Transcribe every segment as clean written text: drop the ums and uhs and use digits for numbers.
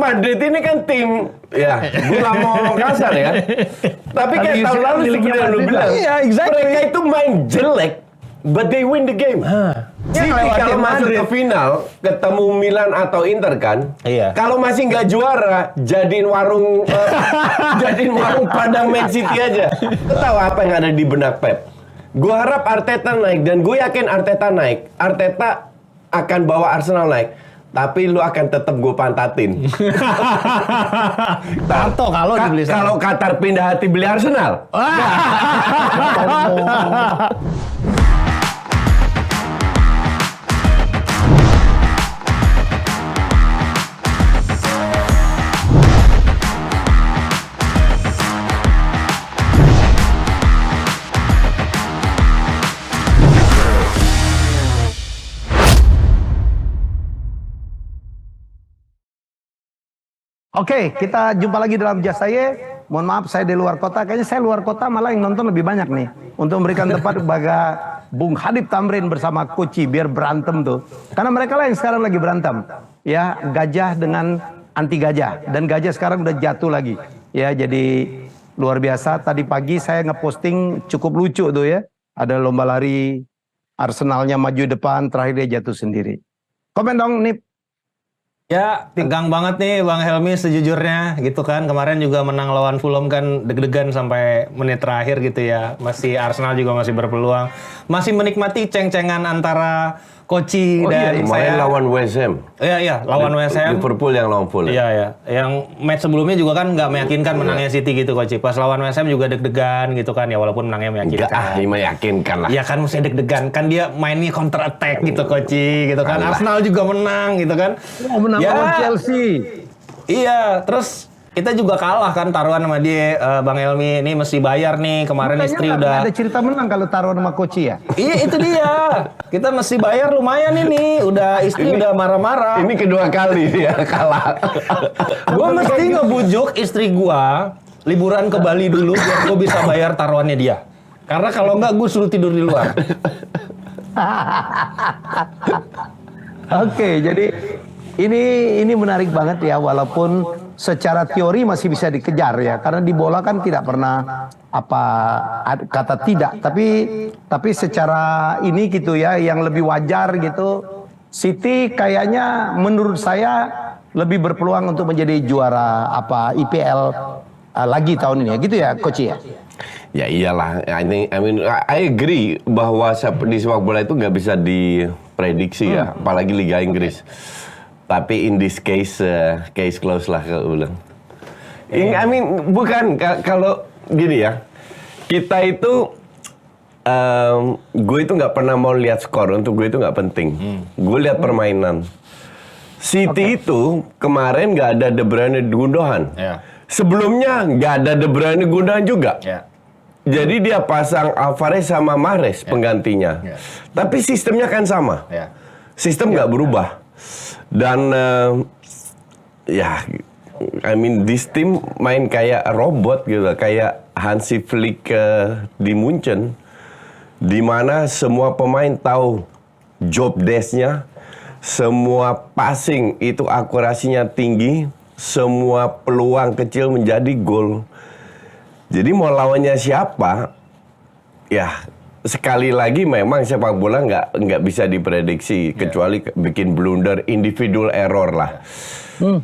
Madrid ini kan tim, ya, gue gak mau ngomong kasar ya. Tapi kayak tahun lalu seperti yang lu bilang, mereka itu main jelek, but they win the game. City kalau masuk ke final, ketemu Milan atau Inter kan, kalau masih nggak juara, jadiin warung Padang Man City aja. Lu tahu apa yang ada di benak Pep? Gue harap Arteta naik, dan gue yakin Arteta naik. Arteta akan bawa Arsenal naik. Tapi lu akan tetap gue pantatin. Tato kalau dibeli kalau Qatar pindah hati beli Arsenal. Oke, kita jumpa lagi dalam Just Saya. Mohon maaf, saya di luar kota. Kayaknya saya luar kota malah yang nonton lebih banyak nih. Untuk memberikan tempat kepada Bung Hadib Tamrin bersama Koci biar berantem tuh. Karena mereka lah yang sekarang lagi berantem. Ya, gajah dengan anti gajah. Dan gajah sekarang udah jatuh lagi. Ya, jadi luar biasa. Tadi pagi saya ngeposting cukup lucu tuh ya. Ada lomba lari, Arsenalnya maju depan, terakhir dia jatuh sendiri. Komen dong, Nip. Ya, tegang banget nih Bang Helmi sejujurnya gitu kan. Kemarin juga menang lawan Fulham kan deg-degan sampai menit terakhir gitu ya. Masih Arsenal juga masih berpeluang. Masih menikmati ceng-cengan antara Koci dan kemarin lawan West Ham. Iya, lawan West Ham. Liverpool yang lawan Fulham. Iya. Yang match sebelumnya juga kan nggak meyakinkan menangnya City gitu Koci. Pas lawan West Ham juga deg-degan gitu kan ya, walaupun menangnya meyakinkan. Nggak, meyakinkan lah. Iya kan, mesti deg-degan. Kan dia mainnya counter attack gitu Koci gitu kan. Arsenal juga menang gitu kan. Menang lawan Chelsea. Iya, terus kita juga kalah kan taruhan sama dia, Bang Helmi. Ini mesti bayar nih, kemarin Makanya istri udah ada cerita menang kalau taruhan sama Koci ya. Iya, itu dia. Kita mesti bayar lumayan ini. Udah istri udah marah-marah. Ini kedua kali dia kalah. Gua mesti ngebujuk istri gua liburan ke Bali dulu biar gua bisa bayar taruhannya dia. Karena kalau enggak gua suruh tidur di luar. Oke, jadi ini menarik banget ya, walaupun secara teori masih bisa dikejar ya, karena di bola kan tidak pernah kata tidak, tapi secara ini gitu ya, yang lebih wajar gitu, City kayaknya menurut saya lebih berpeluang untuk menjadi juara IPL lagi tahun ini ya, gitu ya, Coach ya. Ya iyalah, I agree bahwa di sepak bola itu nggak bisa diprediksi ya, apalagi Liga Inggris. Tapi in this case close lah kalau bilang. Bukan kalau gini ya, kita itu gue itu nggak pernah mau lihat skor, untuk gue itu nggak penting. Gue lihat permainan. City itu kemarin nggak ada De Bruyne Gundogan. Sebelumnya nggak ada De Bruyne Gundogan juga. Jadi dia pasang Alvarez sama Mahrez penggantinya. Tapi sistemnya kan sama. Sistem nggak berubah. Dan this team main kayak robot gitu, kayak Hansi Flick di Munchen, di mana semua pemain tahu job desk-nya, semua passing itu akurasinya tinggi, semua peluang kecil menjadi gol. Jadi mau lawannya siapa, ya sekali lagi memang sepak bola nggak bisa diprediksi kecuali bikin blunder, individual error lah.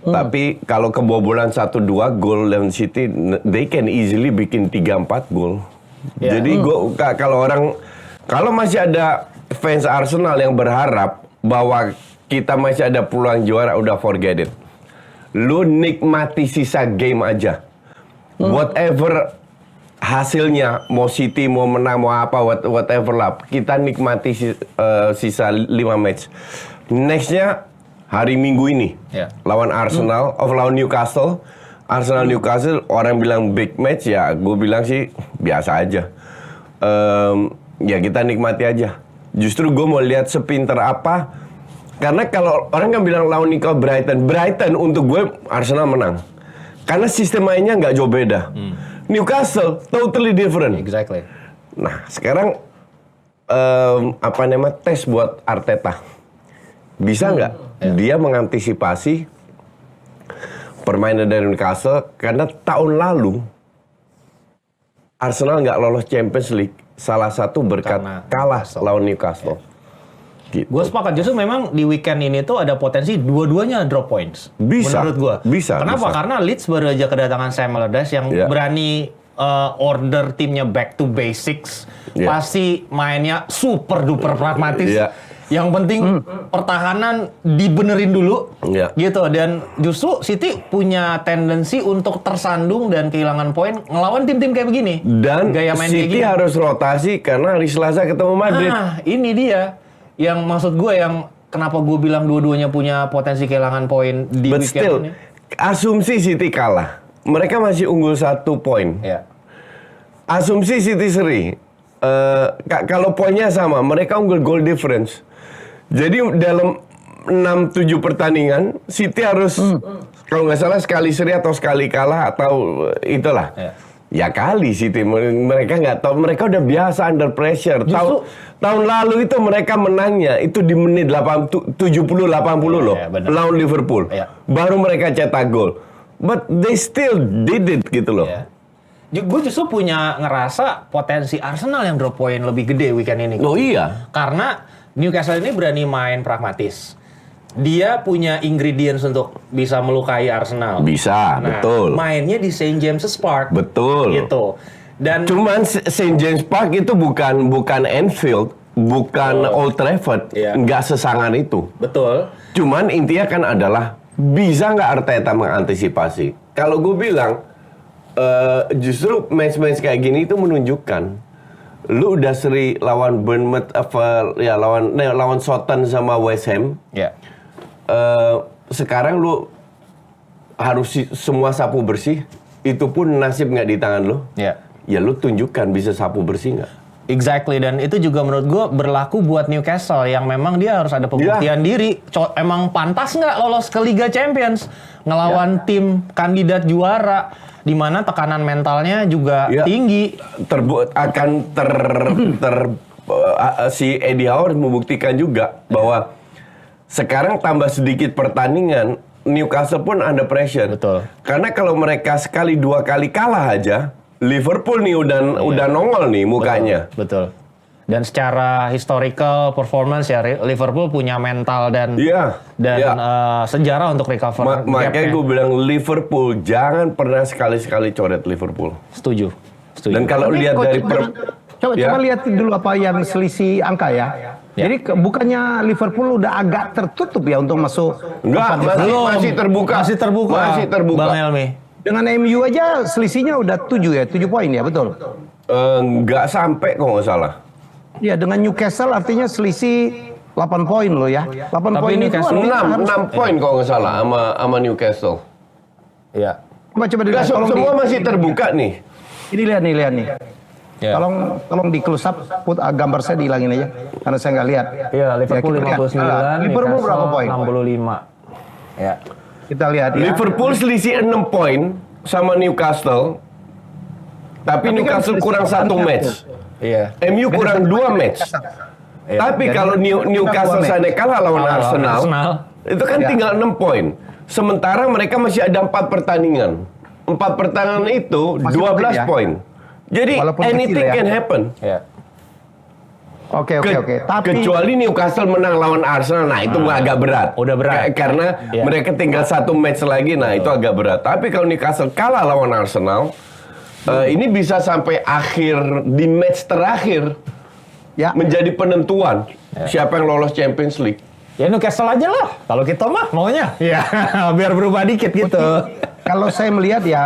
Tapi kalau kebobolan 1-2 gol lawan City, they can easily bikin 3-4 gol. Jadi kalau masih ada fans Arsenal yang berharap bahwa kita masih ada peluang juara, udah forget it. Lu nikmati sisa game aja. Whatever hasilnya, mau City mau menang mau apa, whatever lah, kita nikmati sisa 5 match. Nextnya hari Minggu ini lawan Arsenal, lawan Newcastle. Newcastle orang bilang big match, ya gue bilang sih biasa aja. Ya kita nikmati aja. Justru gue mau lihat sepinter apa, karena kalau orang kan bilang lawan Brighton untuk gue Arsenal menang karena sistem mainnya nggak jauh beda. Newcastle totally different. Exactly. Nah, sekarang tes buat Arteta. Bisa nggak dia mengantisipasi permainan dari Newcastle karena tahun lalu Arsenal nggak lolos Champions League salah satu berkat Karena kalah lawan Newcastle. Gitu. Gue sepakat, justru memang di weekend ini tuh ada potensi dua-duanya drop points. Bisa, menurut gue. bisa, Kenapa? bisa. Karena Leeds baru aja kedatangan Sam Allardyce yang Ya. berani order timnya back to basics. Ya. Pasti mainnya super duper pragmatis. Ya. Yang penting pertahanan dibenerin dulu, Ya. gitu. Dan justru City punya tendensi untuk tersandung dan kehilangan poin ngelawan tim-tim kayak begini. Dan Gaya main kayak City gini. harus rotasi karena hari Selasa ketemu Madrid. Nah, ini dia yang maksud gue, yang kenapa gue bilang dua-duanya punya potensi kehilangan poin di But weekend still, ini. asumsi City kalah. Mereka masih unggul 1 poin. Ya. Asumsi City seri. Kalau poinnya sama, mereka unggul goal difference. Jadi dalam 6-7 pertandingan, City harus kalau nggak salah sekali seri atau sekali kalah atau itulah. Ya. Ya kali City, mereka nggak tahu, mereka udah biasa under pressure. Tahun lalu itu mereka menangnya itu di menit 70-80 loh, Ya, benar. lawan Liverpool. Ya. Baru mereka cetak gol. But they still did it gitu loh. Ya. Gue justru punya ngerasa potensi Arsenal yang drop poin lebih gede weekend ini. Oh iya. Karena Newcastle ini berani main pragmatis. Dia punya ingredients untuk bisa melukai Arsenal. Bisa, Nah, betul. mainnya di St. James's Park. Betul. Gitu. Dan Cuman St. James Park itu bukan Anfield, bukan Old Trafford, Iya. nggak sesangar itu. betul. Cuman intinya kan adalah bisa nggak Arteta mengantisipasi? Kalau gue bilang justru match-match kayak gini itu menunjukkan lu udah seri lawan Bournemouth, lawan Southampton sama West Ham. Ya. Sekarang lu harus semua sapu bersih, itu pun nasib nggak di tangan lu. Ya. Ya lu tunjukkan bisa sapu bersih nggak? Exactly, dan itu juga menurut gue berlaku buat Newcastle yang memang dia harus ada pembuktian diri. Emang pantas nggak lolos ke Liga Champions ngelawan tim kandidat juara, di mana tekanan mentalnya juga tinggi. Si Eddie Howe membuktikan juga bahwa sekarang tambah sedikit pertandingan, Newcastle pun under pressure. Betul. Karena kalau mereka sekali 2 kali kalah aja, Liverpool nih udah nongol nih mukanya. Betul. Dan secara historical performance ya Liverpool punya mental dan Iya. sejarah untuk recover. Makanya gapnya. gue bilang Liverpool jangan pernah sekali-sekali coret Liverpool. Setuju. Dan kalau Tapi lihat Coach, dari coba lihat dulu apa yang selisih angka ya. Jadi bukannya Liverpool udah agak tertutup ya untuk masuk Enggak, papan besar? masih terbuka. Masih terbuka. Bang Helmi. Dengan MU aja selisihnya udah 7 poin ya, betul? Nggak sampai kok nggak salah. Ya, dengan Newcastle artinya selisih 8 poin loh ya. 8 Tapi poin itu Newcastle artinya harus 6 poin kalau nggak salah sama Newcastle. Iya. coba Nggak, dilihat semua masih terbuka nih. ini lihat nih. Ya. Tolong di close up, gambar saya dihilangin aja karena saya nggak lihat. Iya, Liverpool Ya, kita lihat. 59, Liverpool berapa Newcastle poin? 65. Ya. Kita lihat ya. Liverpool selisih 6 poin sama Newcastle. Tapi kan Newcastle selisih kurang 1 8 match. Iya. MU kurang 2 match. Tapi kalau Newcastle match. sana kalah lawan Arsenal, Arsenal. itu kan Ya. tinggal 6 poin. Sementara mereka masih ada 4 pertandingan. 4 pertandingan itu Masih 12 penting ya. poin. Jadi Walaupun kecil anything ya. can happen. Iya. Oke. Tapi Kecuali Newcastle menang lawan Arsenal, nah itu agak berat. Udah berat. Karena Iya. mereka tinggal 1 match lagi, nah itu agak berat. Tapi kalau Newcastle kalah lawan Arsenal, ini bisa sampai akhir di match terakhir ya, menjadi penentuan siapa yang lolos Champions League. Ya Newcastle aja lah. Kalau kita mah maunya. Ya, biar berubah dikit gitu. kalau saya melihat ya,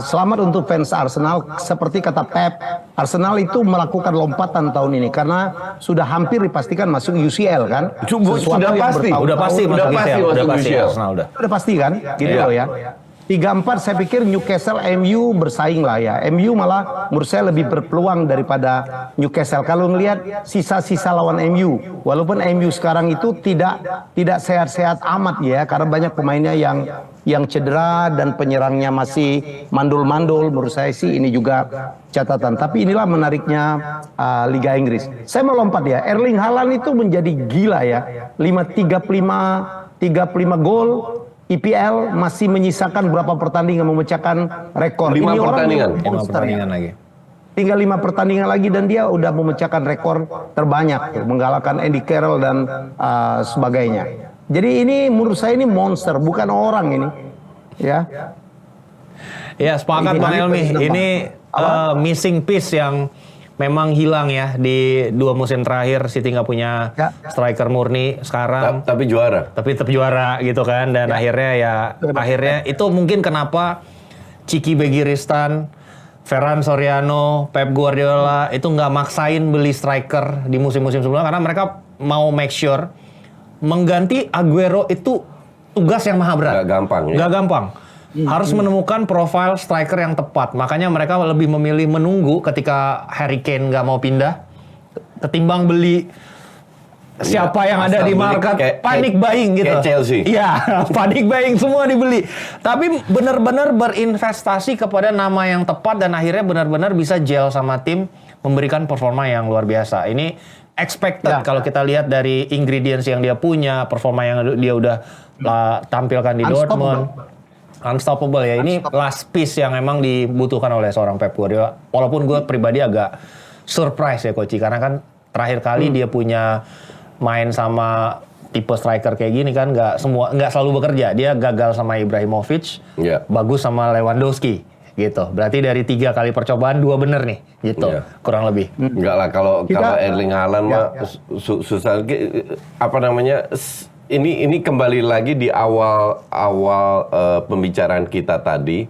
selamat untuk fans Arsenal. Seperti kata Pep, Arsenal itu melakukan lompatan tahun ini karena sudah hampir dipastikan masuk UCL kan. Sudah pasti. Udah pasti Udah masuk pasti UCL. Udah masuk pasti UCL. Arsenal udah. Udah pasti kan, gitu Iya. loh ya. 3-4 saya pikir Newcastle MU bersaing lah ya. MU malah menurut saya lebih berpeluang daripada Newcastle. Kalau ngelihat sisa-sisa lawan MU, walaupun MU sekarang itu tidak sehat-sehat amat ya, karena banyak pemainnya yang cedera dan penyerangnya masih mandul-mandul. Menurut saya sih ini juga catatan. Tapi inilah menariknya Liga Inggris. Saya mau lompat ya. Erling Haaland itu menjadi gila ya. 35 gol. IPL masih menyisakan berapa pertandingan memecahkan rekor. 5 Ini orang pertandingan. 5 monster. pertandingan lagi. Tinggal 5 pertandingan lagi dan dia udah memecahkan rekor terbanyak, menggalakkan Andy Carroll dan sebagainya. Jadi ini menurut saya ini monster, bukan orang ini. Ya. Ya, sepakat Ini Bang Helmi. kenapa? Ini missing piece yang memang hilang ya di 2 musim terakhir. City nggak punya Ya. striker murni sekarang. Tapi juara. Tapi tetap juara gitu kan. Dan akhirnya itu mungkin kenapa Ciki Begiristan, Ferran Soriano, Pep Guardiola itu nggak maksain beli striker di musim-musim sebelumnya karena mereka mau make sure mengganti Aguero itu tugas yang maha berat. Nggak gampang ya. Nggak gampang. Harus menemukan profil striker yang tepat. Makanya mereka lebih memilih menunggu ketika Harry Kane nggak mau pindah ketimbang beli siapa yang ada asal di beli market, panic buying gitu. kayak Chelsea. Iya, panic buying semua dibeli. Tapi benar-benar berinvestasi kepada nama yang tepat dan akhirnya benar-benar bisa gel sama tim, memberikan performa yang luar biasa. Ini expected kalau kita lihat dari ingredients yang dia punya, performa yang dia udah tampilkan di Dortmund. Unstoppable ya. Ini last piece yang memang dibutuhkan oleh seorang Pep Guardiola. Walaupun gue pribadi agak surprise ya Koci, karena kan terakhir kali dia punya main sama tipe striker kayak gini kan nggak selalu bekerja. Dia gagal sama Ibrahimovic, bagus sama Lewandowski gitu. Berarti dari 3 kali percobaan 2 bener nih gitu, kurang lebih. Enggak lah kalau Erling Haaland mah susah apa namanya. Ini kembali lagi di awal pembicaraan kita tadi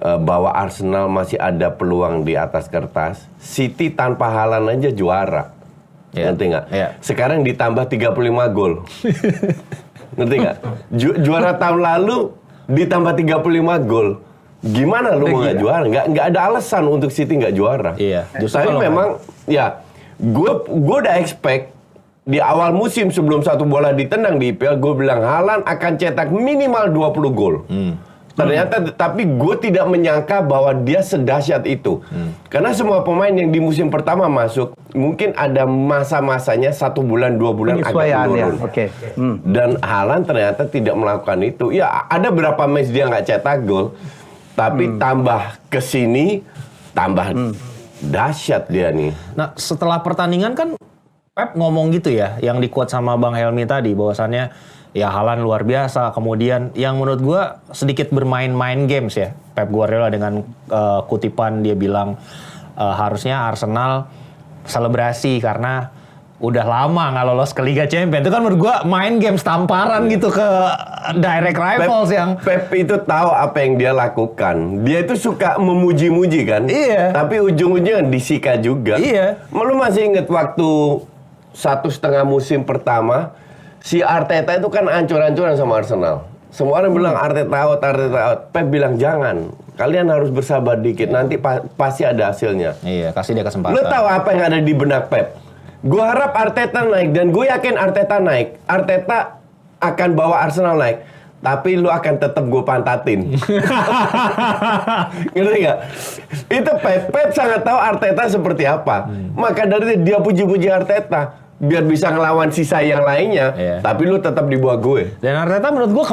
bahwa Arsenal masih ada peluang di atas kertas. City tanpa Haaland aja juara. Ngerti nggak? Sekarang ditambah 35 gol. Ngerti nggak? Juara tahun lalu ditambah 35 gol. Gimana lu mau nggak juara? Nggak ada alasan untuk City nggak juara. Iya. Tapi memang ya gue udah expect di awal musim sebelum satu bola ditendang di IPL, gue bilang Haaland akan cetak minimal 20 gol. Ternyata, tapi gue tidak menyangka bahwa dia sedahsyat itu. Karena semua pemain yang di musim pertama masuk, mungkin ada masa-masanya 1 bulan, 2 bulan agak menurun. Dan Haaland ternyata tidak melakukan itu. Ya, ada berapa match dia nggak cetak gol, tapi tambah kesini, tambah dahsyat dia nih. Nah, setelah pertandingan kan Pep ngomong gitu ya, yang di-quote sama Bang Helmi tadi, bahwasannya ya Haaland luar biasa. Kemudian yang menurut gue sedikit bermain-main games ya, Pep Guardiola dengan kutipan dia bilang harusnya Arsenal selebrasi karena udah lama nggak lolos ke Liga Champions. Itu kan menurut gue main games tamparan gitu ke direct rivals yang... Pep itu tahu apa yang dia lakukan. Dia itu suka memuji-muji kan. Iya. Tapi ujung-ujungnya disika juga. Iya. Lu masih inget waktu 1,5 musim pertama, si Arteta itu kan ancur-ancuran sama Arsenal. Semua orang bilang Arteta out. Pep bilang jangan. Kalian harus bersabar dikit. Nanti pasti ada hasilnya. Iya, kasih dia kesempatan. Lu tahu apa yang ada di benak Pep? Gue harap Arteta naik dan gue yakin Arteta naik. Arteta akan bawa Arsenal naik. Tapi lu akan tetap gue pantatin. Ngerti gak? Itu Pep sangat tahu Arteta seperti apa. Maka dari dia puji-puji Arteta biar bisa ngelawan sisa yang lainnya. Tapi lu tetap di bawah gue. Dan Arteta menurut gue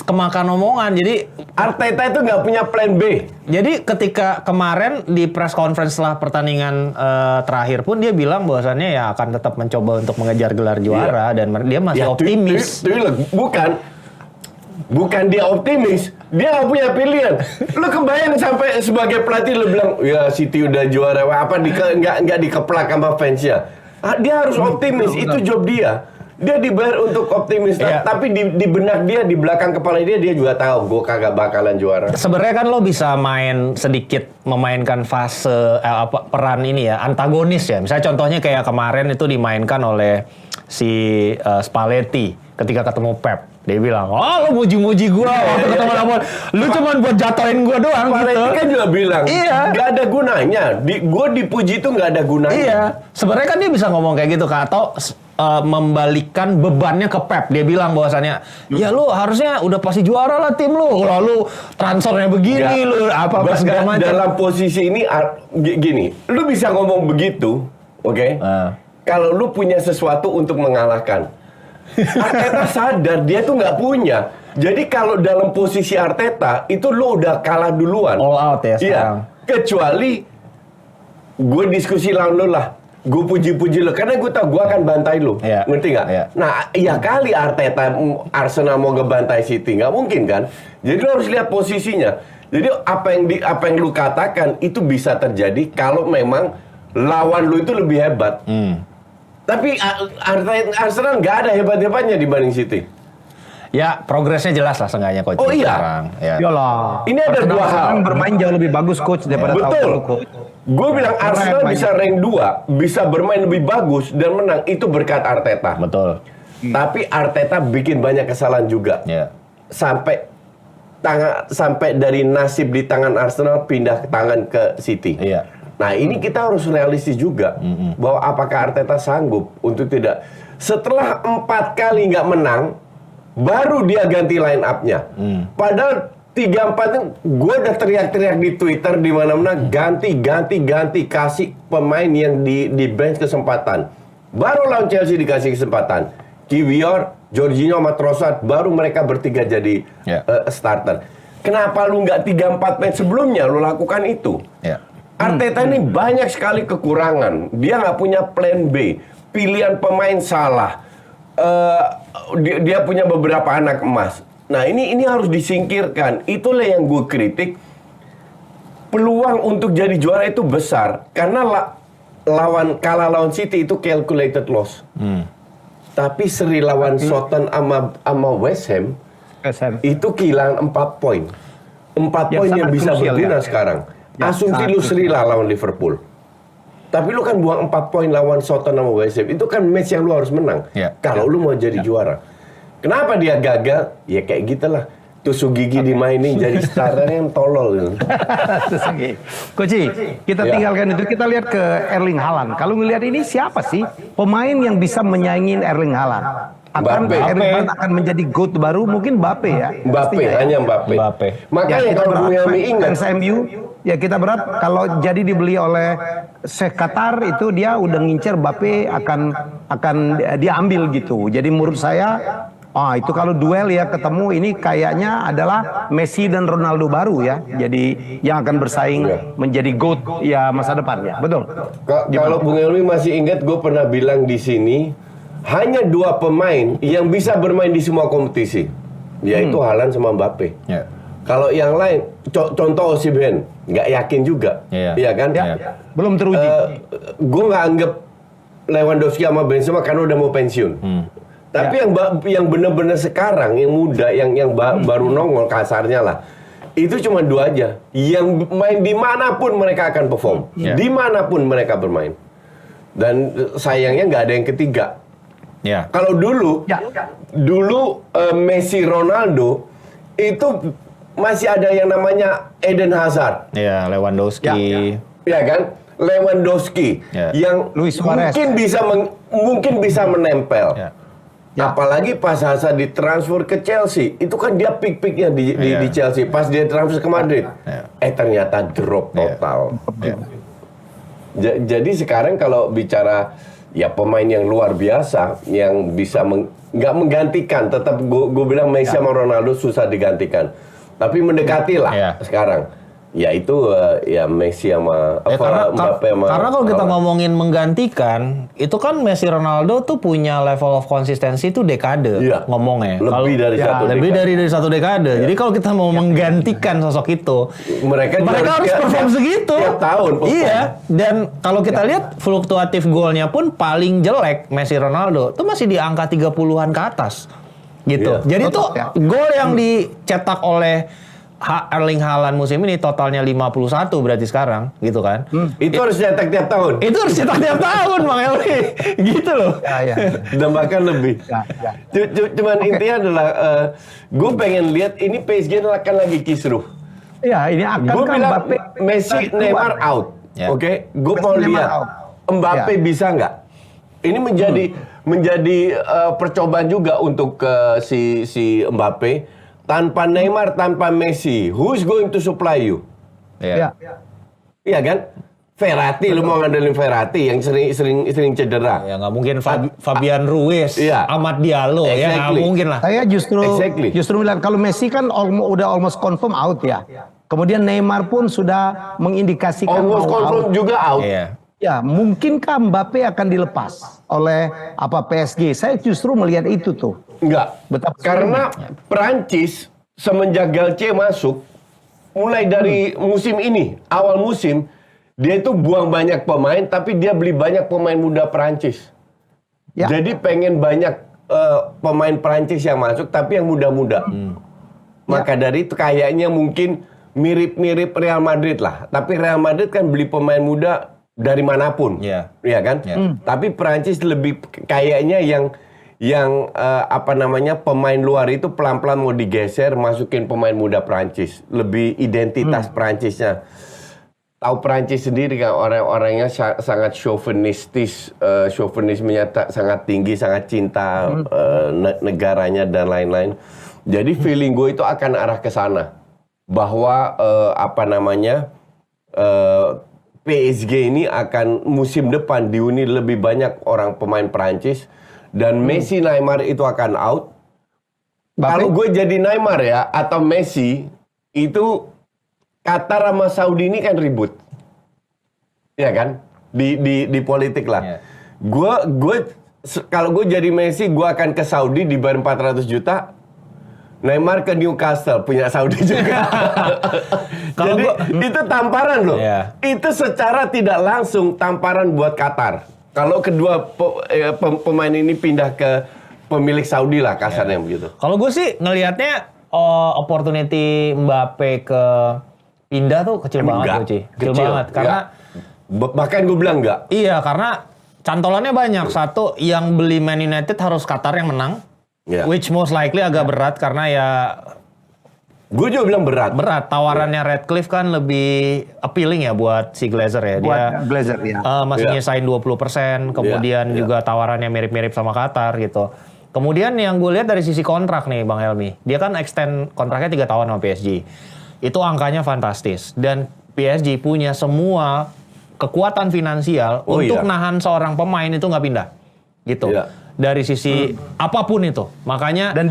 kemakan omongan. Jadi Arteta itu nggak punya plan B. Jadi ketika kemarin di press conference setelah pertandingan terakhir pun dia bilang bahwasannya ya akan tetap mencoba untuk mengejar gelar juara dan dia masih optimis. Bukan dia optimis, dia nggak punya pilihan. Lu kebayang sampai sebagai pelatih lu bilang, ya City udah juara, apa nggak dikeplak sama fansnya. Dia harus optimis, itu job dia. Dia dibayar untuk optimis, tapi di benak dia, di belakang kepala dia juga tahu gue kagak bakalan juara. Sebenarnya kan lo bisa memainkan fase peran ini ya, antagonis ya. Misalnya contohnya kayak kemarin itu dimainkan oleh si Spalletti ketika ketemu Pep. Dia bilang, oh lo muji-muji gue waktu ketemu Napoli. Lu cuma buat jatohin gue doang gitu. Spalletti kan juga bilang, gak ada gunanya. Gue dipuji itu gak ada gunanya. Iya, sebenarnya kan dia bisa ngomong kayak gitu Kak, atau membalikkan bebannya ke Pep. Dia bilang bahwasannya, ya lu harusnya udah pasti juara lah tim lu. Lalu transfernya begini, lu apa segala macam. Dalam posisi ini gini, lu bisa ngomong begitu, oke? Kalau lu punya sesuatu untuk mengalahkan. Arteta sadar dia tuh nggak punya. Jadi kalau dalam posisi Arteta itu lo udah kalah duluan. All out ya sekarang. Iya. Kecuali gue diskusi lawan lo lah. Gue puji-puji lo karena gue tahu gue akan bantai lo. Iya. Ngerti nggak? Iya. Nah, ya kali Arsenal mau ngebantai City, nggak mungkin kan? Jadi lo harus lihat posisinya. Jadi apa yang lu katakan itu bisa terjadi kalau memang lawan lu itu lebih hebat. Tapi Arsenal nggak ada hebat-hebatnya dibanding City. Ya, progresnya jelas lah seenggaknya coach Oh, iya. sekarang. Ya. Yolah. Ini ada dua hal. Sekarang bermain jauh lebih bagus coach daripada tahun Betul. lalu coach. Gue bilang Arsenal Keren, bisa rank 2, bisa bermain lebih bagus dan menang itu berkat Arteta. Betul. Tapi Arteta bikin banyak kesalahan juga. Ya. Sampai dari nasib di tangan Arsenal pindah ke tangan ke City. Iya. Nah ini kita harus realistis juga bahwa apakah Arteta sanggup untuk tidak setelah 4 kali nggak menang baru dia ganti line up-nya. Padahal 3-4 gue udah teriak-teriak di Twitter di mana-mana ganti kasih pemain yang di bench kesempatan. Baru lawan Chelsea dikasih kesempatan. Kiwior, Jorginho sama Trossard baru mereka bertiga jadi starter. Kenapa lu nggak 3-4 match sebelumnya lu lakukan itu? Ya. Arteta ini banyak sekali kekurangan. Dia nggak punya plan B. Pilihan pemain salah. Dia punya beberapa anak emas. Nah ini harus disingkirkan. Itulah yang gue kritik. Peluang untuk jadi juara itu besar karena kalah lawan City itu calculated loss. Tapi seri lawan Southampton sama West Ham itu kehilangan 4 poin. 4 poin yang bisa krusial, berguna ya. sekarang. Ya, Asumsi sangat lu seri lah lawan Liverpool. Tapi lu kan buang 4 poin lawan Southampton sama West Ham. Itu kan match yang lu harus menang. Ya. Kalau lu mau jadi juara. Kenapa dia gagal? Ya kayak gitulah. Tusuk gigi dimainin jadi starter yang tolol gitu. Koci, kita Ya. tinggalkan itu, kita lihat ke Erling Haaland. Kalau ngelihat ini siapa sih pemain yang bisa menyaingin Erling Haaland? Akan Mbappe. Erling Haaland akan menjadi GOAT baru, mungkin Mbappe ya. Mbappe, Pastinya ya. hanya Mbappe. Makanya kita kalau Bung berharap Helmi ingat, fans MU, ya kita berharap kalau jadi dibeli oleh Sheikh Qatar itu dia udah ngincer Mbappe akan diambil gitu. Jadi menurut saya itu kalau duel ya ketemu ini kayaknya adalah Messi dan Ronaldo baru ya. Jadi yang akan bersaing menjadi GOAT ya masa depan ya. Betul. Kalau Bung Helmi masih ingat, gue pernah bilang di sini hanya 2 pemain yang bisa bermain di semua kompetisi, yaitu Haaland sama Mbappe. Ya. Kalau yang lain, contoh Osimhen, nggak yakin juga, iya kan? Ya. Belum teruji. Gue nggak anggap Lewandowski sama Benzema karena udah mau pensiun. Tapi yang benar-benar sekarang, yang muda, yang baru nongol kasarnya lah, itu cuma 2 aja. Yang main dimanapun mereka akan perform, dimanapun mereka bermain. Dan sayangnya nggak ada yang ketiga. Ya. Kalau dulu Messi, Ronaldo itu masih ada yang namanya Eden Hazard. Ya, Lewandowski. Ya kan? Lewandowski Ya. yang Luis Suarez. mungkin bisa menempel. Ya. Apalagi pas Hazard ditransfer ke Chelsea, itu kan dia peak-peaknya di Chelsea. Pas dia transfer ke Madrid, ternyata drop total. Jadi sekarang kalau bicara ya pemain yang luar biasa yang bisa nggak menggantikan, tetap gue bilang Messi sama Ronaldo susah digantikan, tapi mendekati lah sekarang. Ya itu ya Messi sama Mbappe sama karena kalau kita Haaland. ngomongin menggantikan, itu kan Messi Ronaldo tuh punya level of konsistensi itu dekade ngomongnya. Lebih dari satu dekade. Jadi kalau kita mau menggantikan sosok itu, mereka harus perform segitu. Tiap tahun. Iya. Dan kalau kita lihat fluktuatif golnya pun paling jelek Messi Ronaldo itu masih di angka 30-an ke atas. Gitu. Jadi tuh gol yang dicetak oleh Erling Haaland musim ini totalnya 51 berarti sekarang, gitu kan? Itu harus cetak tiap tahun. Itu harus cetak tiap tahun, Bang Elmi. Gitu loh. Dan bahkan lebih. Cuman intinya adalah gue pengen lihat ini PSG akan lagi kisruh. Ya, ini akan Gue kan bilang Mbappe Messi, Neymar out. Oke, gue mau lihat Mbappe bisa nggak? Ini menjadi percobaan juga untuk si Mbappe. Tanpa Neymar, tanpa Messi, who's going to supply you? Ya. Iya kan? Verratti, lu mau ngandelin Verratti yang sering cedera. Ya nggak mungkin Fabian Ruiz, Iya. Amad Diallo, ya nggak Exactly. mungkin lah. Saya Exactly. justru bilang kalau Messi kan udah almost confirm out ya. Kemudian Neymar pun sudah mengindikasikan Almost mau confirm out. juga out. Iya. Ya, mungkinkah Mbappe akan dilepas oleh PSG? Saya justru melihat itu tuh. Enggak. Betapa Karena Perancis semenjak Galtier masuk, mulai dari musim ini, awal musim, dia itu buang banyak pemain, tapi dia beli banyak pemain muda Perancis. Ya. Jadi pengen banyak pemain Perancis yang masuk, tapi yang muda-muda. Maka dari itu kayaknya mungkin mirip-mirip Real Madrid lah. Tapi Real Madrid kan beli pemain muda dari manapun, Iya. Iya kan? Tapi Perancis lebih kayaknya yang pemain luar itu pelan-pelan mau digeser, masukin pemain muda Perancis, lebih identitas Perancisnya. Tahu Perancis sendiri kan orang-orangnya sangat chauvinismenya sangat tinggi, sangat cinta negaranya dan lain-lain. Jadi feeling gue itu akan arah ke sana, bahwa PSG ini akan musim depan dihuni lebih banyak orang pemain Perancis dan Messi, Neymar itu akan out. Kalau gue jadi Neymar ya atau Messi itu Qatar sama Saudi ini kan ribut, ya kan? Di politik lah. Iya. Kalau gue jadi Messi, gue akan ke Saudi dibayar 400 juta. Neymar ke Newcastle, punya Saudi juga. Kalau Jadi itu tamparan loh. Iya. Itu secara tidak langsung tamparan buat Qatar. Kalau kedua pemain ini pindah ke pemilik Saudi lah kasarnya begitu. Kalau gue sih ngelihatnya opportunity Mbappe ke pindah tuh kecil banget, Enggak. Ci. Kecil banget. Karena Bahkan gue bilang enggak. iya, karena cantolannya banyak. Satu, yang beli Man United harus Qatar yang menang. Iya. Which most likely agak berat karena ya Gue juga bilang berat. tawarannya Radcliffe kan lebih appealing ya buat si Glazer ya. Dia Buat Glazer ya. masih Iya. nyesain 20%, kemudian Iya. juga tawarannya mirip-mirip sama Qatar gitu. Kemudian yang gue lihat dari sisi kontrak nih Bang Helmi, dia kan extend kontraknya 3 tahun sama PSG. Itu angkanya fantastis dan PSG punya semua kekuatan finansial Oh, untuk iya. nahan seorang pemain itu nggak pindah. Gitu. Iya. Dari sisi apapun itu. Makanya Dan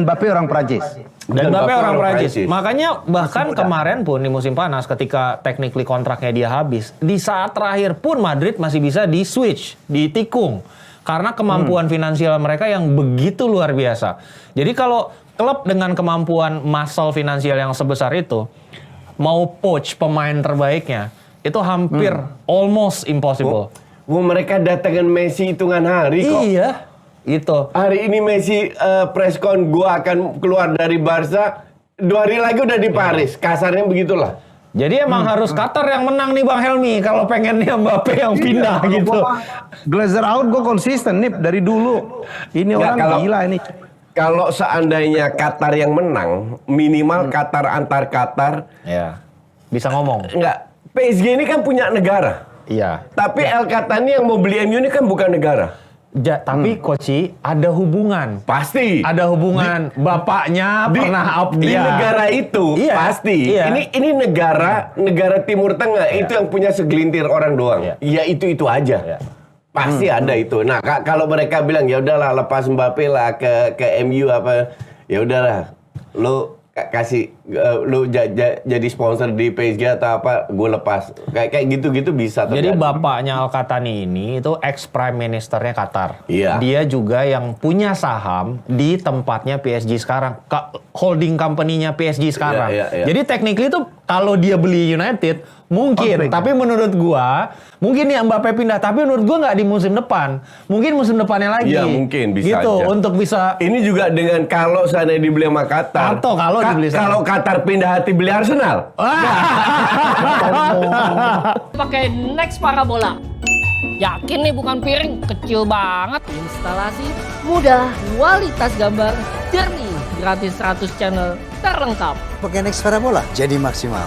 Mbappe orang Prancis. dan Mbappe orang Prancis. Prancis. Makanya bahkan kemarin pun di musim panas ketika technically kontraknya dia habis, di saat terakhir pun Madrid masih bisa di switch, ditikung. Karena kemampuan finansial mereka yang begitu luar biasa. Jadi kalau klub dengan kemampuan muscle finansial yang sebesar itu, mau poach pemain terbaiknya, itu hampir almost impossible. Mereka datangin Messi hitungan hari kok. Iya, itu. Hari ini Messi press con, gue akan keluar dari Barca. 2 hari lagi udah di Paris. Kasarnya begitulah. Jadi emang harus Qatar yang menang nih Bang Helmi kalau pengennya Mbappe yang pindah gitu. Glazer out gue konsisten nih dari dulu. Ini Nggak, orang gila ini. Kalau seandainya Qatar yang menang, minimal Qatar antar Qatar. Ya, bisa ngomong. Enggak, PSG ini kan punya negara. Iya. Tapi El Qatani yang mau beli MU ini kan bukan negara. Tapi Koci ada hubungan. Pasti. Ada hubungan. Bapaknya pernah di negara itu Iya, pasti. iya. Ini negara Timur Tengah itu yang punya segelintir orang doang. Iya. Ya itu aja. Iya. Pasti ada itu. Nah, kalau mereka bilang ya udahlah lepas Mbappe lah ke MU apa, ya udahlah. Lu kasih lu jadi sponsor di PSG atau apa, gue lepas. Kayak gitu-gitu bisa Jadi terjadi. bapaknya Al-Qatani ini itu ex prime ministernya Qatar. Iya. Dia juga yang punya saham di tempatnya PSG sekarang, holding company-nya PSG sekarang. Iya, iya, iya. Jadi technically itu kalau dia beli United mungkin, tapi menurut gua mungkin nih Mbappe pindah, tapi menurut gua nggak di musim depan. Mungkin musim depannya lagi. Iya, mungkin bisa gitu aja. untuk bisa. Ini juga dengan kalau sana dibeli sama Qatar. Atau kalau dibeli sama- Kalau Qatar pindah hati beli Arsenal. Pakai Next Parabola. Yakin nih bukan piring, kecil banget. Instalasi mudah, kualitas gambar jernih, gratis 100 channel terlengkap. Pakai Next Parabola jadi maksimal.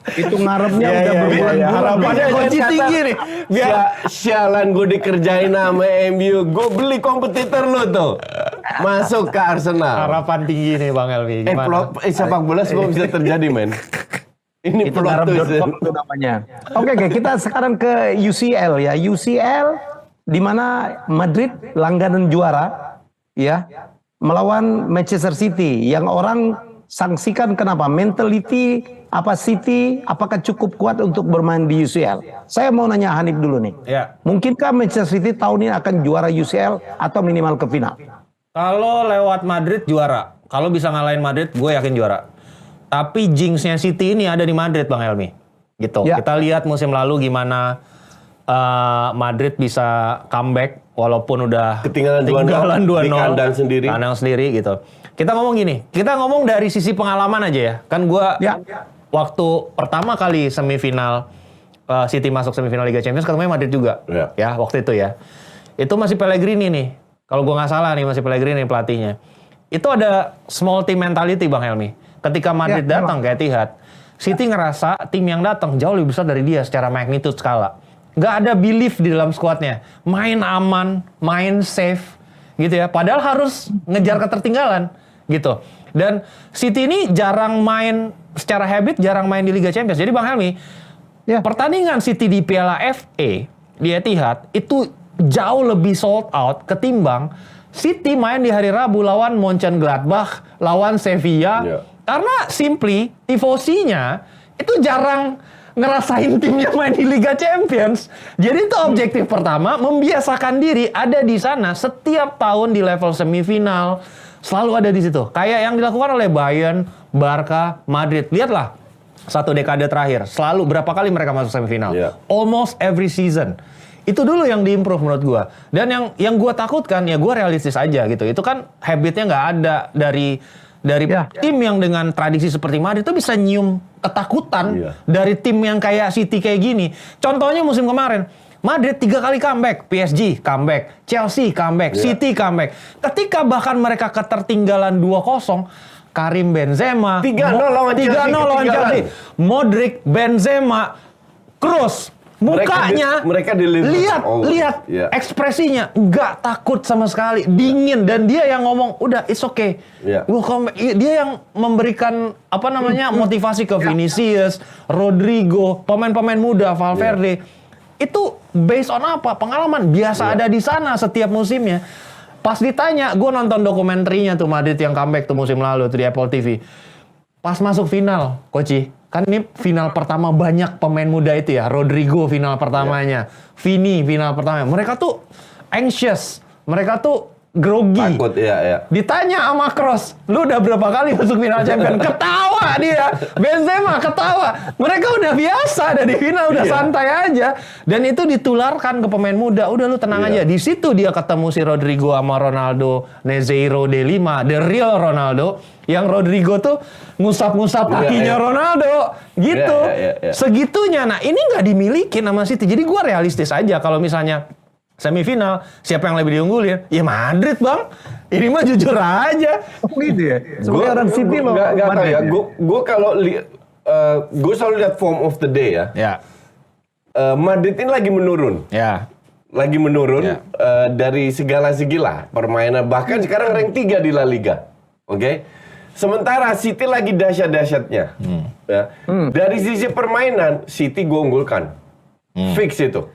Itu ngarepnya udah berbulan-bulan. Harapannya kunci tinggi nih. Biar Sialan gue dikerjain sama MU. Gue beli kompetitor lo tuh. Masuk ke Arsenal. harapan tinggi nih Bang Elvi. Gimana? Sepak bola semua bisa terjadi, men. Ini Itu plot twist. garam.com itu namanya. Oke, kita sekarang ke UCL ya. UCL di mana Madrid langganan juara ya melawan Manchester City yang orang sanksikan kenapa? Mentality apa City apakah cukup kuat untuk bermain di UCL? Saya mau nanya Hanif dulu nih. Ya. Mungkinkah Manchester City tahun ini akan juara UCL atau minimal ke final? Kalau lewat Madrid juara. Kalau bisa ngalahin Madrid, gue yakin juara. Tapi jinxnya City ini ada di Madrid, Bang Helmi. Gitu. Ya. Kita lihat musim lalu gimana Madrid bisa comeback walaupun udah Ketinggalan 2-0 di kandang sendiri. Kandang sendiri gitu. Kita ngomong gini, kita ngomong dari sisi pengalaman aja ya. Kan gue Ya. waktu pertama kali semifinal City masuk semifinal Liga Champions ketemu Madrid juga. Ya. Ya, waktu itu ya. Itu masih Pellegrini nih. Kalau gue nggak salah nih masih Pellegrini pelatihnya. Itu ada small team mentality Bang Helmi. Ketika Madrid Ya, datang ke Etihad, City ngerasa tim yang datang jauh lebih besar dari dia secara magnitude skala. Nggak ada belief di dalam skuadnya. Main aman, main safe, gitu ya. Padahal harus ngejar ketertinggalan, gitu. Dan City ini jarang main secara habit, jarang main di Liga Champions. Jadi Bang Helmi, Ya. pertandingan City di Piala FA di Etihad itu jauh lebih sold out ketimbang City main di hari Rabu lawan Mönchengladbach, lawan Sevilla. Ya. Karena simply tifosinya itu jarang ngerasain timnya main di Liga Champions. Jadi itu objektif pertama, membiasakan diri ada di sana setiap tahun di level semifinal. Selalu ada di situ. Kayak yang dilakukan oleh Bayern, Barca, Madrid. Lihatlah, satu dekade terakhir, selalu berapa kali mereka masuk semifinal. Yeah. Almost every season. Itu dulu yang diimprove menurut gua. Dan yang gua takutkan, ya gua realistis aja gitu. Itu kan habitnya nggak ada dari Ya. tim yang dengan tradisi seperti Madrid itu bisa nyium ketakutan Iya. dari tim yang kayak City kayak gini. Contohnya musim kemarin, Madrid 3 kali comeback, PSG comeback, Chelsea comeback, Iya. City comeback. Ketika bahkan mereka ketertinggalan 2-0, Karim Benzema 3-0 lawan Chelsea, 3-0 lawan ketinggalan. Chelsea. Modric, Benzema, Kroos, mukanya mereka deliver always. lihat Yeah. ekspresinya nggak takut sama sekali, dingin, dan dia yang ngomong udah it's okay. Yeah. We'll come back. Dia yang memberikan motivasi ke Vinicius, Rodrigo, pemain-pemain muda, Valverde. Itu based on apa? Pengalaman biasa ada di sana setiap musimnya. Pas ditanya, gue nonton dokumenterinya tuh Madrid yang comeback tuh musim lalu tuh di Apple TV. Pas masuk final, Koci, kan ini final pertama banyak pemain muda itu ya. Rodrigo final pertamanya, Vini final pertamanya. Mereka tuh anxious, mereka tuh grogi. Takut, ya. Ditanya sama Kroos, lu udah berapa kali masuk final champion? Ketawa dia. Benzema ketawa. Mereka udah biasa, ada di final, udah Iya. santai aja. Dan itu ditularkan ke pemain muda. Udah lu tenang aja. Iya. Di situ dia ketemu si Rodrigo sama Ronaldo, Nazairo de Lima, the real Ronaldo. Yang Rodrigo tuh ngusap-ngusap Iya, kakinya iya. Ronaldo. Gitu. Iya. Segitunya. Nah ini nggak dimiliki sama City. Jadi gua realistis aja kalau misalnya semifinal, siapa yang lebih diunggulin? Ya Madrid, Bang. Ini mah jujur aja. Oh gitu ya. Sebagai orang City loh. Nggak tahu Madrid ya. Gue kalau gue selalu lihat form of the day ya. Ya. Madrid ini lagi menurun. Ya. Lagi menurun Ya. dari segala segi lah permainan. Bahkan sekarang rank 3 di La Liga. Oke. Sementara City lagi dahsyat-dahsyatnya. Ya. Dari sisi permainan, City gue unggulkan. Fix itu.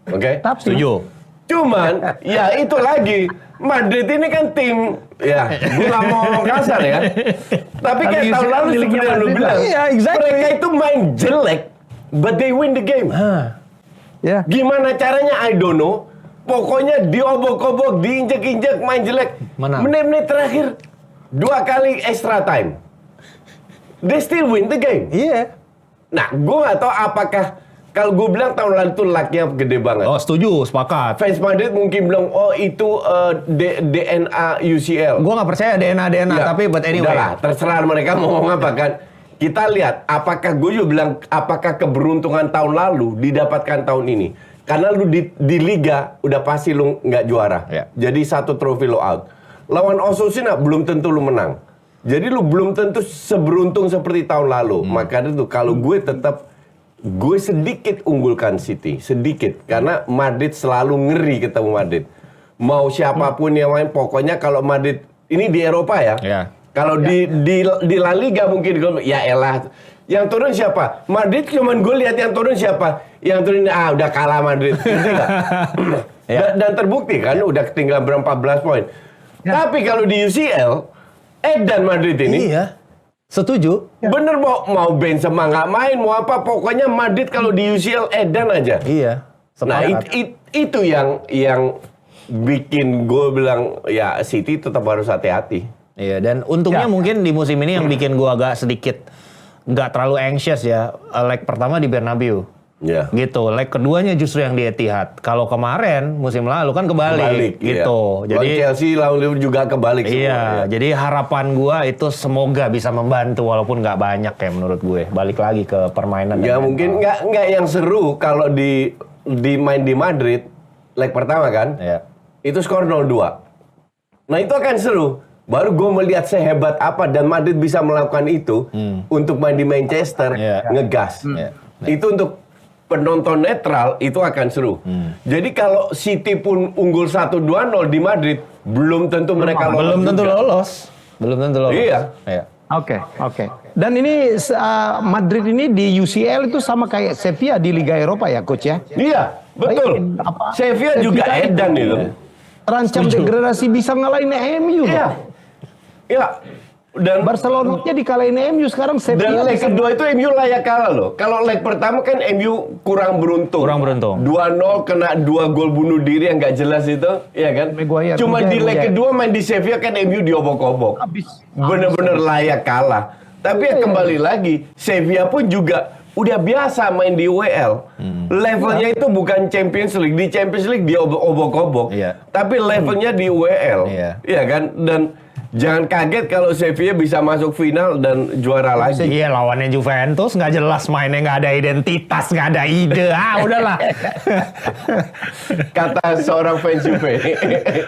Oke. Tapi Setuju. Cuman, ya itu lagi. Madrid ini kan tim, ya, gue gak mau ngomong kasar ya. Tapi kayak tahun lalu seperti yang lu bilang. Iya, exactly. Mereka itu main jelek, but they win the game. ya. Gimana caranya, I don't know. Pokoknya diobok-obok, diinjek-injek, main jelek. Menang. Menit-menit terakhir, 2 kali extra time. They still win the game. Iya. Nah, gue gak tahu apakah, kalau gue bilang tahun lalu itu luck-nya gede banget. Oh, setuju, sepakat. Fans Madrid mungkin bilang, oh itu DNA UCL. Gua nggak percaya DNA, Nggak, tapi but anyway. udahlah, terserah mereka mau ngomong apa kan. Kita lihat, apakah gue juga bilang, apakah keberuntungan tahun lalu didapatkan tahun ini. Karena lu di Liga, udah pasti lu nggak juara. Ya. Jadi 1 trofi lu out. Lawan Osasuna belum tentu lu menang. Jadi lu belum tentu seberuntung seperti tahun lalu. Makanya itu, kalau gue sedikit unggulkan City, sedikit, karena Madrid selalu ngeri ketemu Madrid. Mau siapapun yang main, pokoknya kalau Madrid ini di Eropa ya, Ya. Kalau di La Liga mungkin ya elah. Yang turun siapa? Madrid cuman gue lihat yang turun siapa? Yang turun udah kalah Madrid. Gitu nggak? Dan terbukti kan udah tinggal berapa 14 poin. Tapi kalau di UCL edan Madrid ini. Iya. Setuju. Bener mau Benzema nggak main mau apa pokoknya Madrid kalau di UCL edan aja. Iya. Nah itu yang bikin gue bilang ya City tetap harus hati-hati. Iya, dan untungnya mungkin di musim ini yang bikin gua agak sedikit nggak terlalu anxious ya. Leg pertama di Bernabeu. Ya. Gitu. Leg keduanya justru yang di Etihad. Kalau kemarin musim lalu kan kebalik gitu. Iya. Jadi Chelsea lawan Liverpool juga kebalik semua. iya, jadi harapan gua itu semoga bisa membantu walaupun nggak banyak ya menurut gue. Balik lagi ke permainan. Ya dan mungkin mental. nggak yang seru kalau di main di Madrid leg pertama kan. Iya. Itu skor 0-2. Nah itu akan seru. Baru gue melihat sehebat apa dan Madrid bisa melakukan itu untuk main di Manchester ngegas. Itu untuk penonton netral itu akan seru. Jadi kalau City pun unggul 1-2-0 di Madrid belum tentu mereka lolos. Belum tentu juga. lolos. Belum tentu lolos. Iya. Oke. Dan ini Madrid ini di UCL itu sama kayak Sevilla di Liga Eropa ya, coach ya? Iya, betul. Apa? Sevilla juga edan itu. Terancam degradasi bisa ngalahin MU. Iya. Ya. Dan Barcelona-nya dikalahin MU sekarang Sevilla. Dan leg kedua itu MU layak kalah loh. Kalau leg pertama kan MU kurang beruntung. 2-0 kena 2 gol bunuh diri yang nggak jelas itu, ya kan? Maguire, Cuma di leg Maguire. kedua main di Sevilla kan MU diobok-obok. Bener-bener layak kalah. Tapi ya kembali lagi, Sevilla pun juga udah biasa main di UEL. Levelnya itu bukan Champions League. Di Champions League dia obok-obok. Iya. Tapi levelnya di UEL. Iya kan? Dan jangan kaget kalau Sevilla bisa masuk final dan juara lagi. Iya, lawannya Juventus nggak jelas mainnya, nggak ada identitas, nggak ada ide. Udahlah. Kata seorang fans Juve.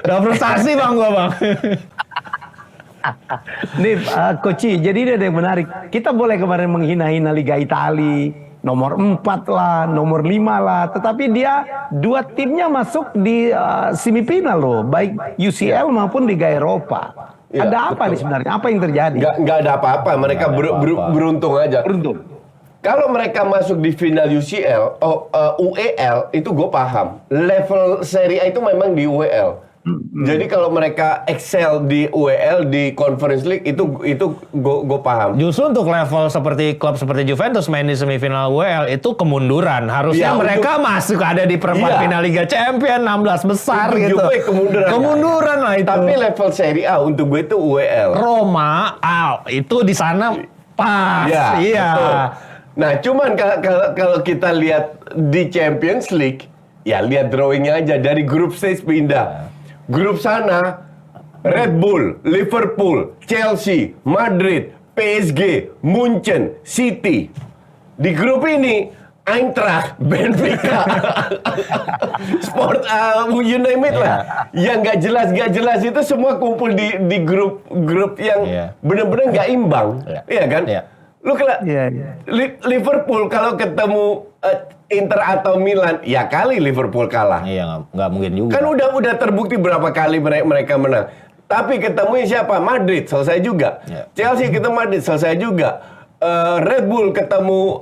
Udah frustasi bang gua bang. Nih, Coach, jadi ini ada yang menarik. Kita boleh kemarin menghina-hina Liga Italia, nomor 4 lah, nomor 5 lah. Tetapi dia dua timnya masuk di semifinal loh, baik UCL maupun Liga Eropa. Ya, ada apa nih sebenarnya? Apa yang terjadi? Nggak ada apa-apa. Mereka beruntung aja. Beruntung. Kalau mereka masuk di final UCL, UEL, itu gue paham. Level Serie A itu memang di UEL. Jadi kalau mereka excel di UEL, di Conference League, itu gue paham. Justru untuk level seperti klub seperti Juventus main di semifinal UEL itu kemunduran. Harusnya Ya, mereka masuk ada di perempat final Liga Champions 16 besar Untuk gitu. Juve kemunduran. Kemunduran lah itu. Tapi level Serie A untuk gue itu UEL. Roma, itu di sana pas. Ya, Iya. betul. Nah, cuman kalau kita lihat di Champions League, ya lihat drawingnya aja dari grup stage pindah. Grup sana Red Bull, Liverpool, Chelsea, Madrid, PSG, Munchen, City. Di grup ini Eintracht, Benfica, Sport, you name it lah. Yang nggak jelas itu semua kumpul di grup yang bener-bener nggak imbang, iya kan? Lu kalau Liverpool kalau ketemu Inter atau Milan, ya kali Liverpool kalah. Iya, nggak mungkin juga. Kan udah terbukti berapa kali mereka menang. Tapi ketemu siapa? Madrid, selesai juga. Chelsea ketemu Madrid, selesai juga. Red Bull ketemu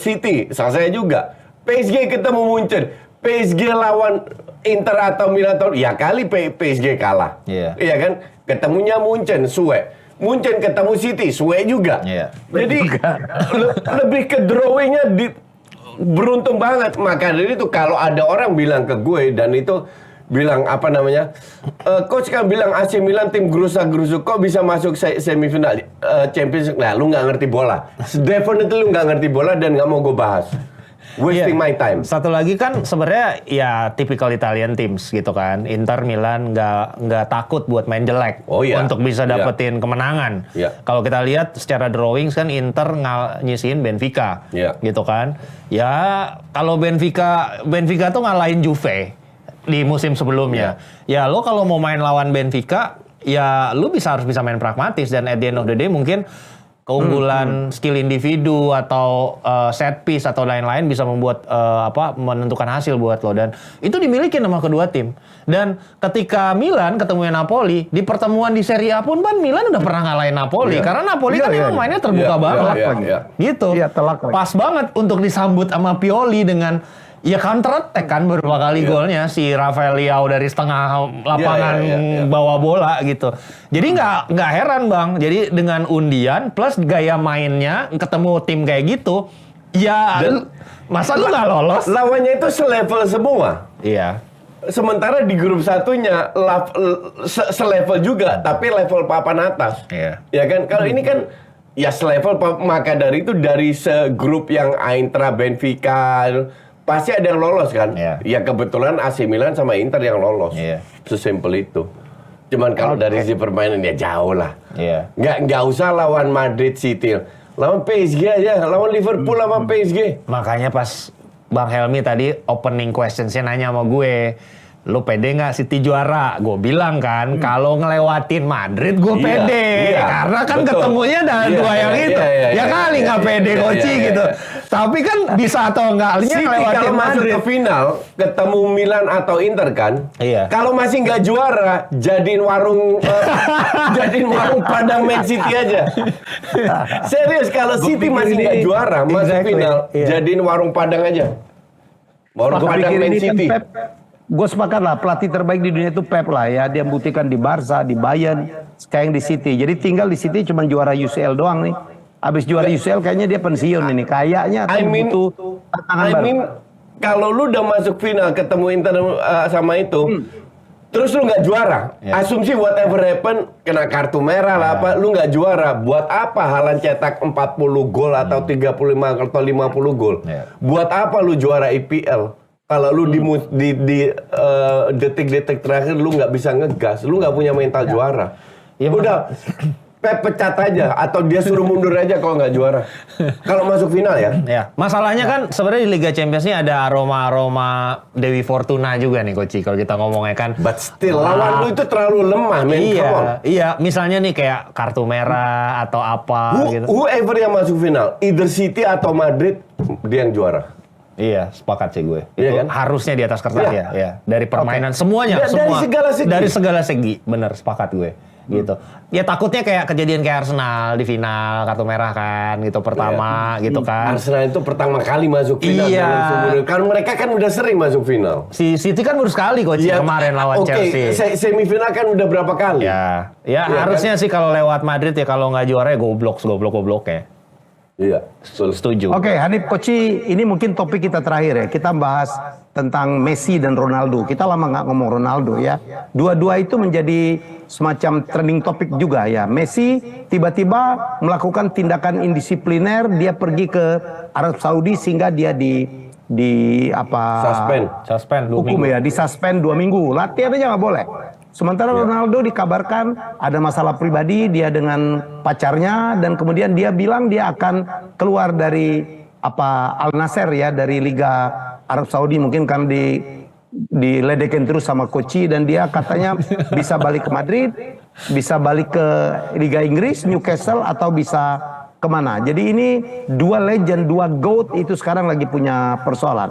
City, selesai juga. PSG ketemu Munchen. PSG lawan Inter atau Milan, ya kali PSG kalah. Iya kan? Ketemunya Munchen, suwe. Munchen ketemu City, suwe juga. Jadi lebih ke drawingnya beruntung banget. Maka dari itu kalau ada orang bilang ke gue dan itu bilang coach kan bilang AC Milan tim gerusak-gerusuk kok bisa masuk semifinal Champions League. Nah, lu nggak ngerti bola. Definitely lu nggak ngerti bola dan nggak mau gue bahas. Wasting my time. Satu lagi kan sebenarnya ya typical Italian teams gitu kan. Inter, Milan nggak takut buat main jelek untuk bisa dapetin kemenangan. Kalau kita lihat secara drawings kan Inter nyisihin Benfica gitu kan. Ya kalau Benfica tuh ngalahin Juve di musim sebelumnya. Ya lo kalau mau main lawan Benfica ya lu harus bisa main pragmatis dan at the end of the day mungkin keunggulan skill individu atau set piece atau lain-lain bisa membuat menentukan hasil buat lo, dan itu dimiliki sama kedua tim. Dan ketika Milan ketemu Napoli di pertemuan di Serie A pun Milan udah pernah ngalahin Napoli karena Napoli kan emang mainnya terbuka banget gitu. Iya, telak lagi. Pas banget untuk disambut sama Pioli dengan ya counter attack kan beberapa kali golnya si Rafael Leao dari setengah lapangan bawa bola gitu. Jadi nggak heran Bang. Jadi dengan undian plus gaya mainnya ketemu tim kayak gitu, ya masa lu nggak lolos? Lawannya itu selevel semua. Iya. Sementara di grup satunya selevel juga, tapi level papan atas. Iya. Ya kan? Kalau ini kan ya selevel, maka dari itu dari segrup yang Eintracht, Benfica pasti ada yang lolos kan? Iya. Ya kebetulan AC Milan sama Inter yang lolos. Iya. Sesimpel itu. Cuman kalau dari sisi permainan ya jauh lah. Iya. Nggak usah lawan Madrid City. Lawan PSG aja, lawan Liverpool sama PSG. Makanya pas Bang Helmi tadi opening questions-nya nanya sama gue, lu pede nggak City juara? Gue bilang kan, kalau ngelewatin Madrid gue Iya, pede. iya, Karena kan betul. ketemunya ada Iya, dua yang iya, itu. iya, Ya kali nggak pede Koci gitu. Tapi kan bisa atau enggaknya City ngelewatin kalau masuk Madrid. ke final, ketemu Milan atau Inter kan? Iya. Kalau masih nggak juara, jadiin warung Padang Man City aja. Serius, kalau City masih nggak juara, masuk final, jadiin warung Padang aja. Warung Aku Padang pikir Man ini kan City. Pep. Gue sepakat lah, pelatih terbaik di dunia itu Pep lah ya. Dia membuktikan di Barca, di Bayern, sekarang di City. Jadi tinggal di City cuma juara UCL doang nih. Abis juara UCL kayaknya dia pensiun ini. Kayaknya butuh tantangan baru. Kalau lu udah masuk final ketemu Inter sama itu, terus lu nggak juara, asumsi whatever happen, kena kartu merah lah apa, lu nggak juara, buat apa Haaland cetak 40 gol atau 35 atau 50 gol? Buat apa lu juara IPL? Kalau lu di detik-detik terakhir lu nggak bisa ngegas, lu nggak punya mental juara. Ya udah, Pep pecat aja atau dia suruh mundur aja kalau nggak juara. Kalau masuk final ya. Ya, masalahnya kan sebenarnya di Liga Champions ini ada aroma Dewi Fortuna juga nih Coach, kalau kita ngomongnya kan. But still, lawan lu itu terlalu lemah, men. Come on. Iya, misalnya nih kayak kartu merah atau apa gitu. Whoever yang masuk final, either City atau Madrid, dia yang juara. Iya, sepakat sih gue. Iya Itu kan? harusnya di atas kertas Iya. ya. Dari permainan semuanya, Dari semua. segala segi. Dari segala segi, bener sepakat gue. Gitu. Ya takutnya kayak kejadian kayak Arsenal di final kartu merah kan gitu pertama gitu kan. Arsenal itu pertama kali masuk final. Iya. dalam seumur- Kan mereka kan udah sering masuk final. Si City kan baru sekali Coach kemarin lawan Chelsea. Semifinal kan udah berapa kali? Ya Iya harusnya sih kalau lewat Madrid ya, kalau nggak juara ya goblok ya. Iya, betul. Setuju. Oke, Hanif Koci, ini mungkin topik kita terakhir ya. Kita bahas tentang Messi dan Ronaldo. Kita lama nggak ngomong Ronaldo ya. Dua-dua itu menjadi semacam trending topik juga ya. Messi tiba-tiba melakukan tindakan indisipliner, dia pergi ke Arab Saudi sehingga dia Suspend 2 hukum minggu. ya, disuspend 2 minggu. Latihan aja nggak boleh. Sementara Ronaldo dikabarkan ada masalah pribadi dia dengan pacarnya dan kemudian dia bilang dia akan keluar dari Al Nassr ya, dari Liga Arab Saudi, mungkin kan diledekin terus sama Koci, dan dia katanya bisa balik ke Madrid, bisa balik ke Liga Inggris, Newcastle, atau bisa kemana. Jadi ini dua legend, dua GOAT itu sekarang lagi punya persoalan.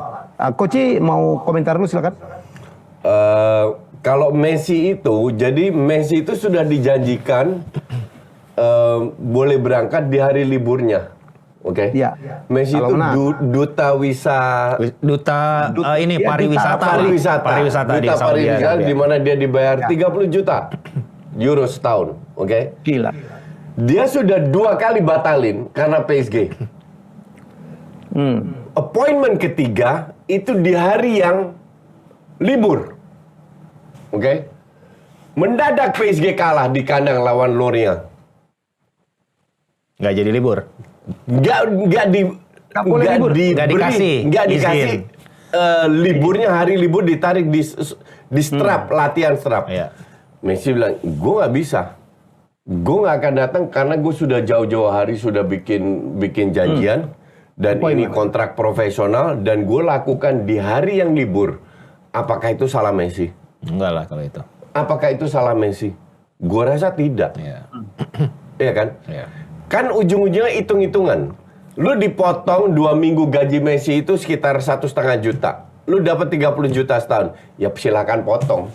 Koci mau komentar dulu silakan. Kalau Messi itu sudah dijanjikan boleh berangkat di hari liburnya, oke? Iya. Messi Kalau itu menang. duta pariwisata di Saudi pariwisata, Arabia. di mana dia dibayar 30 juta euro setahun, oke? Gila. Dia sudah 2 kali batalin karena PSG. Appointment ketiga itu di hari yang libur. Oke. Mendadak PSG kalah di kandang lawan Lorient. Nggak jadi libur. Nggak dikasih izin. Liburnya, hari libur ditarik di strap, latihan strap. Iya. Messi bilang, gue nggak bisa. Gue nggak akan datang karena gue sudah jauh-jauh hari sudah bikin janjian. Dan ini kontrak profesional dan gue lakukan di hari yang libur. Apakah itu salah Messi? Enggak lah kalau itu. Apakah itu salah Messi? Gue rasa tidak. Iya. Iya kan? Iya. Kan ujung-ujungnya hitung-hitungan. Lu dipotong 2 minggu gaji Messi itu sekitar 1,5 juta. Lu dapat 30 juta setahun. Ya silakan potong.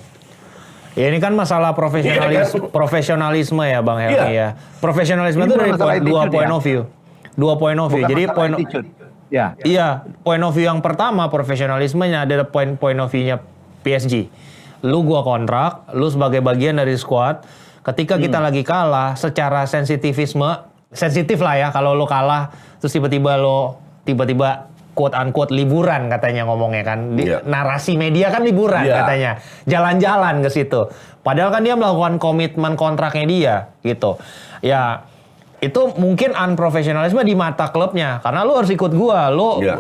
Ya ini kan masalah profesionalisme ya Bang Helmi ya. Profesionalisme Ini itu bukan dari masalah dua attitude point ya? of view. Dua point of view. Bukan Jadi masalah point attitude. Ya. Iya, point of view yang pertama profesionalismenya adalah point of view-nya PSG. Lu gua kontrak, lu sebagai bagian dari squad. Ketika kita lagi kalah, secara sensitif lah ya kalau lu kalah terus tiba-tiba quote unquote liburan katanya ngomongnya kan. Narasi media kan liburan katanya. Jalan-jalan ke situ. Padahal kan dia melakukan komitmen kontraknya dia gitu. Ya itu mungkin unprofesionalisme di mata klubnya karena lu harus ikut gua.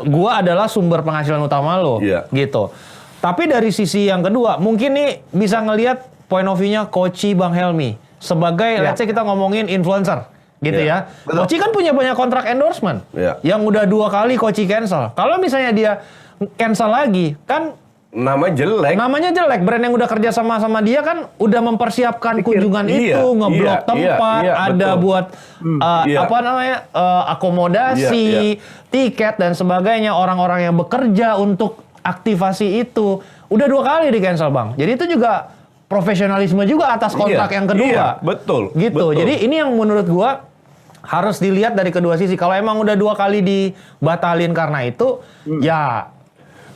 Gua adalah sumber penghasilan utama lu gitu. Tapi dari sisi yang kedua, mungkin nih bisa ngelihat point of view-nya Koci Bang Helmi sebagai let's say kita ngomongin influencer gitu ya. Koci kan punya banyak kontrak endorsement yang udah 2 kali Koci cancel. Kalau misalnya dia cancel lagi kan namanya jelek. Brand yang udah kerja sama dia kan udah mempersiapkan kunjungan itu, ngeblok tempat, ada buat akomodasi, tiket dan sebagainya. Orang-orang yang bekerja untuk aktivasi itu udah 2 kali di cancel Bang. Jadi itu juga profesionalisme juga atas kontrak yang kedua. Iya, betul. Gitu. Betul. Jadi ini yang menurut gua harus dilihat dari kedua sisi. Kalau emang udah 2 kali dibatalin karena itu, ya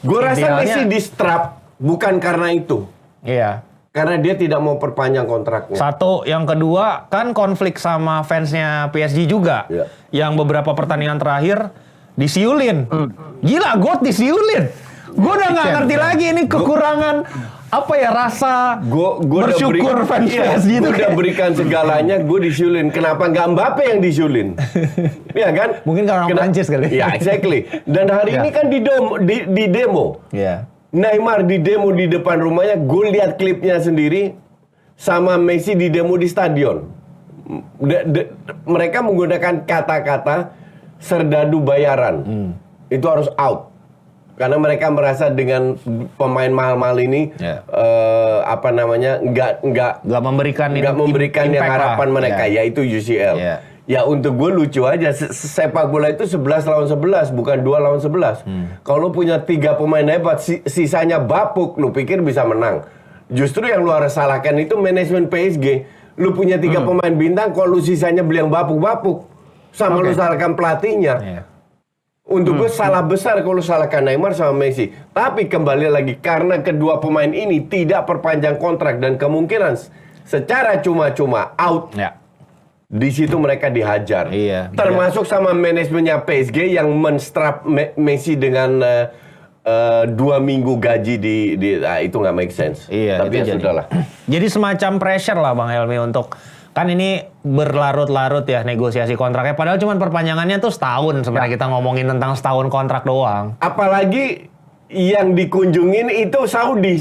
gue rasa idealnya- Messi di-strap bukan karena itu. iya. Karena dia tidak mau perpanjang kontraknya. Satu, yang kedua kan konflik sama fansnya PSG juga. Iya. Yang beberapa pertandingan terakhir disiulin. Gila, GOAT disiulin. Gue udah nggak ngerti lagi ini kekurangan apa ya rasa bersyukur fans PSG itu. Gue udah berikan segalanya, gue disiulin. Kenapa nggak Mbappe yang disiulin? Iya kan? Mungkin karena orang Prancis kali. Ya, exactly. Dan hari ini kan di demo. Iya. Neymar di demo di depan rumahnya, gue lihat klipnya sendiri sama Messi di demo di stadion. Mereka menggunakan kata-kata serdadu bayaran. Itu harus out. Karena mereka merasa dengan pemain mahal-mahal ini nggak memberikan yang impact harapan lah. mereka, yaitu UCL. Ya untuk gue lucu aja, sepak bola itu 11 lawan 11, bukan 2 lawan 11. Kalau lu punya 3 pemain hebat, sisanya bapuk, lu pikir bisa menang. Justru yang lu harus salahkan itu manajemen PSG. Lu punya 3 pemain bintang, kalau lu sisanya beli yang bapuk-bapuk. Sama lu salahkan pelatihnya. Untuk gue salah besar kalau salahkan Neymar sama Messi. Tapi kembali lagi, karena kedua pemain ini tidak perpanjang kontrak dan kemungkinan secara cuma-cuma out. Di situ mereka dihajar. Termasuk sama manajemennya PSG yang menstrap Messi dengan 2 minggu gaji itu nggak make sense. Tapi ya sudahlah. Jadi semacam pressure lah Bang Helmi untuk kan ini berlarut-larut ya negosiasi kontraknya. Padahal cuma perpanjangannya tuh setahun sebenarnya kita ngomongin tentang setahun kontrak doang. Apalagi yang dikunjungin itu Saudi.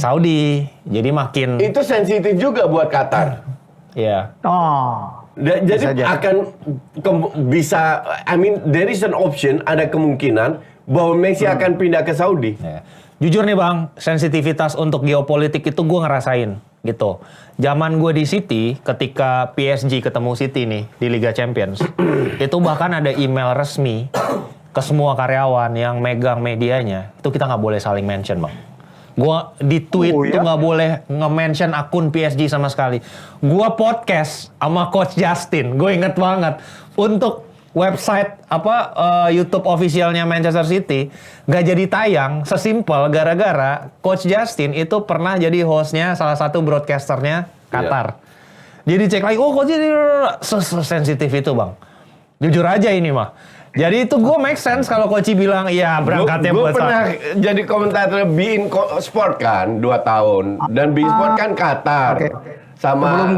Jadi makin itu sensitif juga buat Qatar. Iya. Jadi bisa there is an option, ada kemungkinan bahwa Messi akan pindah ke Saudi. Jujur nih Bang, sensitivitas untuk geopolitik itu gue ngerasain gitu. Zaman gue di City, ketika PSG ketemu City nih di Liga Champions, itu bahkan ada email resmi ke semua karyawan yang megang medianya, itu kita nggak boleh saling mention Bang. Gua di tweet tuh nggak boleh nge-mention akun PSG sama sekali. Gua podcast sama Coach Justin, gue inget banget untuk website YouTube officialnya Manchester City nggak jadi tayang sesimpel gara-gara Coach Justin itu pernah jadi hostnya salah satu broadcasternya Qatar. Jadi cek lagi, Coach ini sensitif itu Bang. Jujur aja ini mah. Jadi itu gue make sense kalau Koci bilang iya berangkatnya buat Gue pernah jadi komentator Bein Sport kan 2 tahun dan Bein Sport kan Qatar sama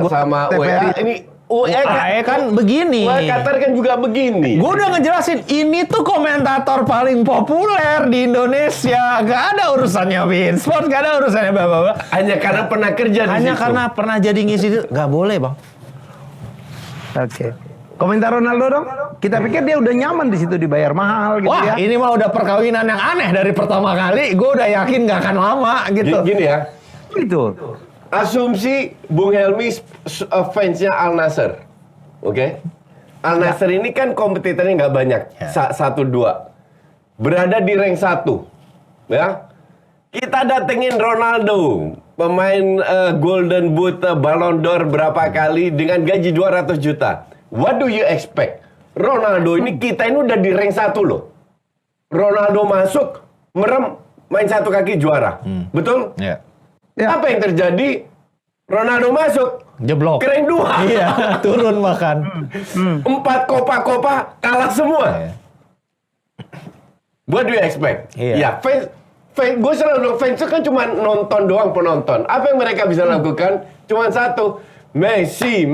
UEA ini UAE kan begini. Qatar kan juga begini. Gue udah ngejelasin ini tuh komentator paling populer di Indonesia. Gak ada urusannya Bein Sport, gak ada urusannya bapak-bapak. Hanya karena pernah kerja di situ. Hanya karena pernah jadi ngisi. Gak boleh Bang. Komentar Ronaldo dong. Kita pikir dia udah nyaman di situ dibayar mahal gitu. Wah, ini mah udah perkawinan yang aneh dari pertama kali. Gue udah yakin gak akan lama gitu. Gini ya. Itu. Asumsi Bung Helmi fansnya Al Nassr. Oke? Al Nassr ini kan kompetitornya nggak banyak, 1-2. Berada di rank 1. Ya. Kita datengin Ronaldo, pemain Golden Boot, Ballon d'Or berapa kali dengan gaji 200 juta. What do you expect? Ronaldo ini kita ini udah di rank 1 loh. Ronaldo masuk, merem, main satu kaki juara. Betul? Iya. Ya. Apa yang terjadi? Ronaldo masuk, Jeblok. rank 2. Iya, turun bahkan. 4 Copa kalah semua. Iya. What do you expect? Iya. Ya, fans gue selalu bilang, fans itu kan cuma nonton doang, penonton. Apa yang mereka bisa lakukan? Cuma satu, Messi.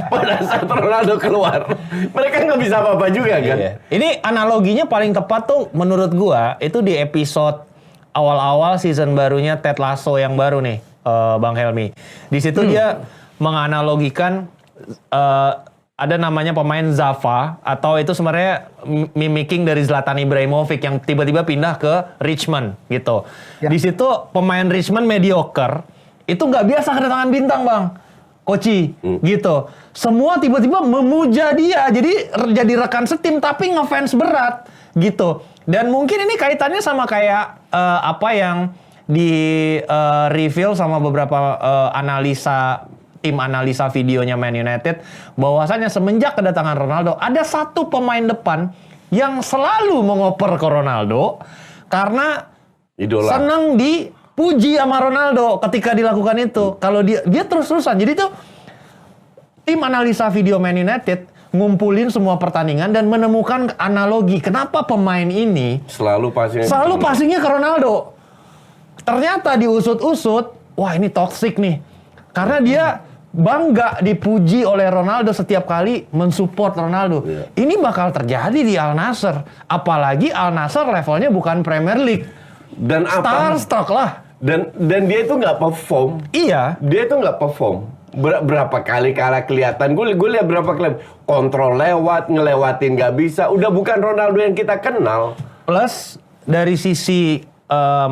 Pada saat Ronaldo keluar, mereka nggak bisa apa-apa juga kan? Iya. Ini analoginya paling tepat tuh menurut gua itu di episode awal-awal season barunya Ted Lasso yang baru nih, Bang Helmi. Di situ dia menganalogikan ada namanya pemain Zafa atau itu sebenarnya mimicking dari Zlatan Ibrahimovic yang tiba-tiba pindah ke Richmond gitu. Ya. Di situ pemain Richmond mediocre itu nggak biasa kedatangan bintang, Bang. Koci gitu. Semua tiba-tiba memuja dia. Jadi rekan setim tapi ngefans berat gitu. Dan mungkin ini kaitannya sama kayak apa yang di reveal sama beberapa tim analisa videonya Man United, bahwasanya semenjak kedatangan Ronaldo ada satu pemain depan yang selalu mengoper ke Ronaldo karena Idola. senang dipuji sama Ronaldo ketika dilakukan itu. Kalau dia terus-terusan. Jadi tuh tim analisa video Man United ngumpulin semua pertandingan dan menemukan analogi kenapa pemain ini Selalu passingnya ke Ronaldo. Ternyata diusut-usut, wah ini toxic nih. Karena dia bangga dipuji oleh Ronaldo setiap kali mensupport Ronaldo. Iya. Ini bakal terjadi di Al Nassr. Apalagi Al Nassr levelnya bukan Premier League. Dan apa? Starstruck lah. Dan dia itu nggak perform. Iya. Dia itu nggak perform. Berapa kali kalah kelihatan. Gue lihat berapa kali kontrol lewat, ngelewatin nggak bisa. Udah bukan Ronaldo yang kita kenal. Plus dari sisi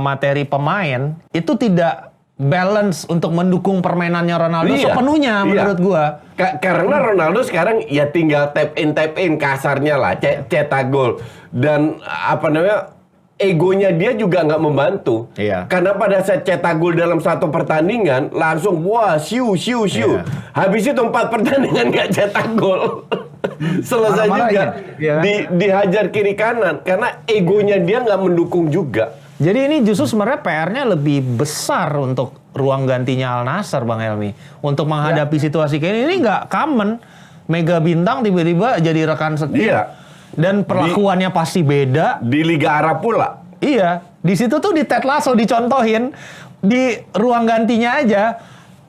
materi pemain itu tidak balance untuk mendukung permainannya Ronaldo Iya, sepenuhnya menurut gua. Karena Ronaldo sekarang ya tinggal tap in kasarnya lah, cetak gol. Dan apa namanya, egonya dia juga nggak membantu. Iya. Karena pada saat cetak gol dalam satu pertandingan langsung wah siu. Iya. Habis itu 4 pertandingan nggak cetak gol. Selesai Marah-marah juga ya, kan? dihajar kiri kanan karena egonya dia nggak mendukung juga. Jadi ini justru sebenarnya PR-nya lebih besar untuk ruang gantinya Al Nassr, Bang Helmi. Untuk menghadapi situasi kayak ini nggak common. Mega bintang tiba-tiba jadi rekan setim. Iya. Dan perlakuannya pasti beda. Di Liga Arab pula. Iya. Di situ tuh di Ted Lasso dicontohin. Di ruang gantinya aja.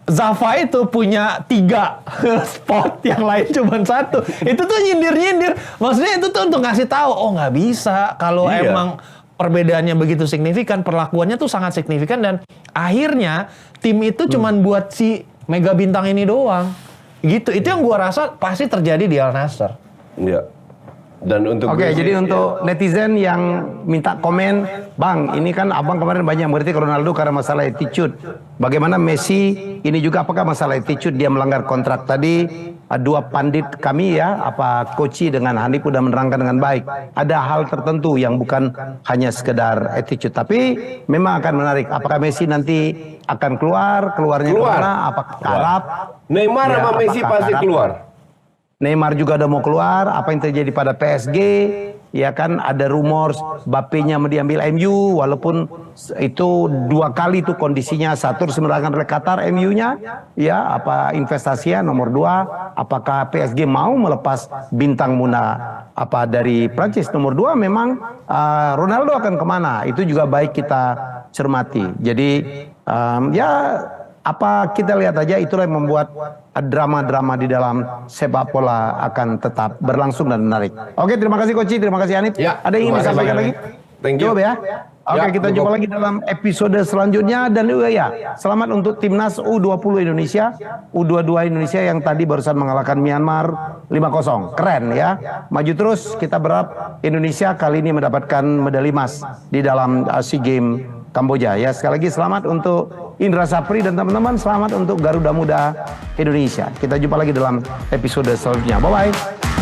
Zafa itu punya 3 spot, yang lain cuma 1. Itu tuh nyindir-nyindir. Maksudnya itu tuh untuk ngasih tahu, oh nggak bisa. Kalau Iya. emang perbedaannya begitu signifikan, perlakuannya tuh sangat signifikan, dan akhirnya tim itu cuman buat si mega bintang ini doang. Gitu. Itu yang gua rasa pasti terjadi di Al Nassr. Iya. Dan untuk Oke, gue sih, jadi untuk netizen yang minta komen, Bang, ini kan abang kemarin banyak berarti ke Ronaldo karena masalah attitude. Bagaimana Messi, ini juga apakah masalah attitude, dia melanggar kontrak tadi? Dua pandit kami ya, apa Koci dengan Hanif udah menerangkan dengan baik. Ada hal tertentu yang bukan hanya sekedar attitude, tapi memang akan menarik. Apakah Messi nanti akan keluarnya Keluar. kemana? Apakah ke Arab? Neymar Ya, sama Messi apakah pasti Arab? keluar. Neymar juga udah mau keluar. Apa yang terjadi pada PSG? Ya kan ada rumor Mbappe-nya mau diambil MU, walaupun itu 2 kali tuh kondisinya. Satu diseberangkan oleh Qatar MU-nya, ya apa investasinya. Nomor 2, apakah PSG mau melepas bintang Muna apa dari Prancis. Nomor 2 memang Ronaldo akan kemana? Itu juga baik kita cermati. Jadi ya apa kita lihat aja, itulah yang membuat drama-drama di dalam sepak bola akan tetap berlangsung dan menarik. Oke, terima kasih Koci, terima kasih Hanif. Ya, Ada yang ingin terima kasih, disampaikan Bang. lagi? Thank you. Cukup ya. Oke, Ya, kita cukup. jumpa lagi dalam episode selanjutnya. Dan ya, selamat untuk timnas U20 Indonesia, U22 Indonesia yang tadi barusan mengalahkan Myanmar 5-0. Keren ya. Maju terus, kita berharap Indonesia kali ini mendapatkan medali emas di dalam SEA Games Kamboja. Ya, sekali lagi selamat untuk Indra Sapri dan teman-teman, selamat untuk Garuda Muda Indonesia. Kita jumpa lagi dalam episode selanjutnya. Bye-bye.